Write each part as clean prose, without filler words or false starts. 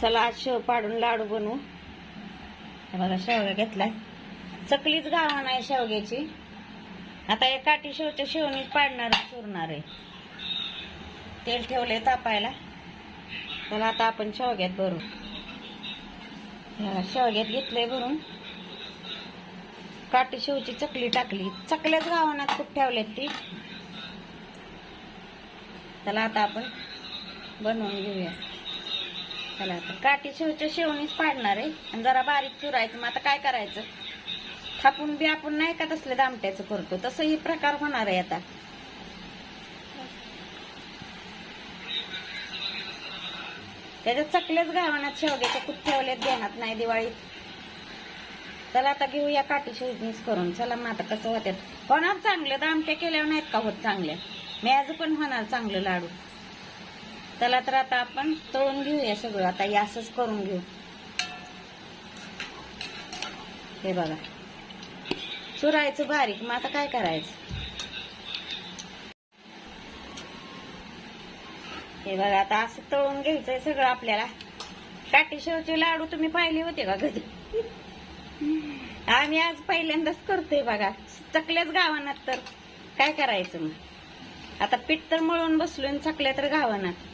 चला आज शेव पाडून लाडू बनवू. हे बघा शेवगा घेतलाय. चकलीच गावा नाही शेवग्याची. आता या काठी शेवच्या शेवणीच पाडणार चुरणार आहे. तेल ठेवले तापायला. चला आता आपण शेवग्यात भरू. शेवग्यात घेतलंय भरून. काठी शेवची चकली टाकली. चकल्याच गावानात खूप ठेवल्यात ती. चला आता आपण बनवून घेऊया. चला आता काठी शेवच्या शेवणीच पाडणार आहे आणि जरा बारीक चुरायचं. मग आता काय करायचं, थापून बी आपण नाही का तसले दामट्याचं करतो तसं ही प्रकार होणार आहे. आता त्याच्यात चकल्याच गावानात शेवग्याच्या कुठ ठेवल्यात ध्यानात नाही दिवाळीत. चला आता घेऊया काठी शेवणीच करून. चला मग आता कसं होत्यात होणार चांगलं. दामट्या केल्यावर नाहीत का होत चांगल्या. मॅज पण होणार चांगलं लाडू. चला तर आता आपण तळून घेऊया सगळं. आता हे असंच करून घेऊ. हे बघा चुरायचं बारीक. मग आता काय करायचं, हे बघा आता असं तळून घ्यायचंय सगळं आपल्याला. काठी शेवचे लाडू तुम्ही पाहिले होते का कधी? आम्ही आज पहिल्यांदाच करतोय बघा. चकल्याच गावानात तर काय करायचं. मग आता पीठ तर मळून बसलोय, चकल्या तर गावानात.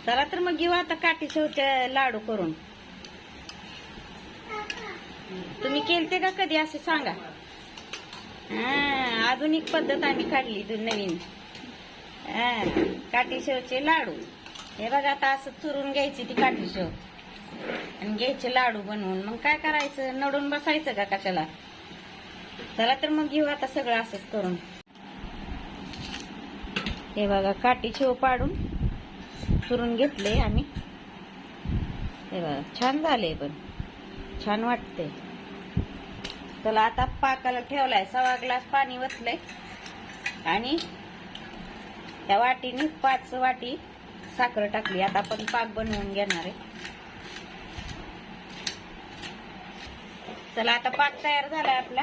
चला तर मग घेऊ आता काठी शेवचे लाडू करून. तुम्ही केलते का कधी असे सांगा. आधुनिक पद्धत आम्ही काढली नवीन. काठी शेवचे लाडू. हे बघा आता असं चुरून घ्यायची ती काठी शेव आणि घ्यायचे लाडू बनवून. मग काय करायचं, नडून बसायचं का कशाला. चला तर मग घेऊ आता सगळं असंच करून. हे बघा काठी शेव पाडून चुरून घेतले आम्ही. हे बघा छान झाले, पण छान वाटते. चला आता पाकाला ठेवलाय. 1.25 ग्लास पाणी वतलंय आणि त्या वाटीने 5 वाटी साखर टाकली. आता आपण पाक बनवून घेणार आहे. चला आता पाक तयार झालाय आपला.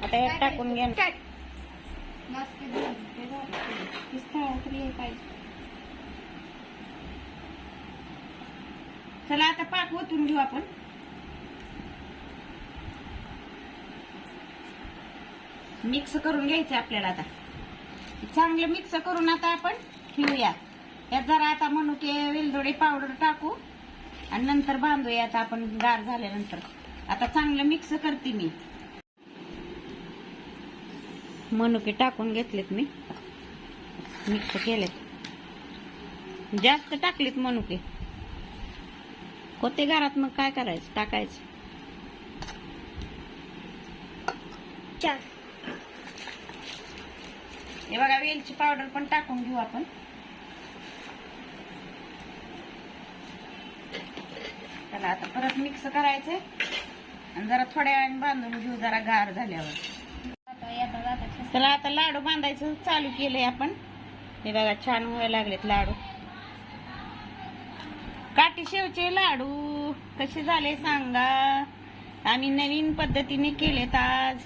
आता हे टाकून घ्या. चला आता पाक ओतून घेऊ आपण. मिक्स करून घ्यायचं आपल्याला. आता चांगलं मिक्स करून आता आपण ठेवूया. यात जरा आता मनुके वेलदोडे पावडर टाकू आणि नंतर बांधूया. आता आपण गार झाल्यानंतर. आता चांगलं मिक्स करते मी. मनुके टाकून घेतलेत मी, मिक्स केलेत. जास्त टाकलेत मनुके. होते घरात मग काय करायचं, टाकायचं. हे बघा वेलची पावडर पण टाकून घेऊ आपण. चला आता परत मिक्स करायचंय आणि जरा थोड्या वेळाने बांधून घेऊ, जरा गार झाल्यावर. चला आता लाडू बांधायचं चालू केलंय आपण. हे बघा छान व्हायला लागलेत लाडू. काठी शेवचे लाडू कसे झाले सांगा. आम्ही नवीन पद्धतीने केलेत आज.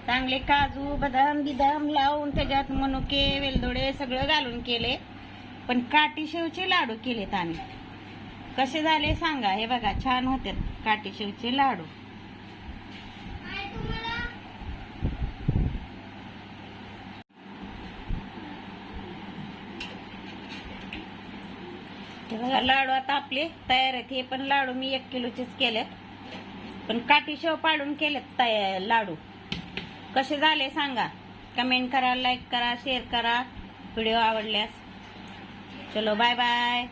चांगले काजू बदाम बिदाम लावून त्याच्यात मनुके वेलदोडे सगळं घालून केले. पण काठी शेवचे लाडू केलेत आम्ही. कसे झाले सांगा. हे बघा छान होते काठी शेवचे लाडू. हे बघा लाडू आता आपले तयार आहेत. हे पण लाडू मी 1 किलोचेच केलेत, पण काठी शेव पाडून केलेत लाडू. कसे झाले सांगा. कमेंट करा, लाईक करा, शेअर करा व्हिडिओ आवडल्यास. चलो बाय बाय.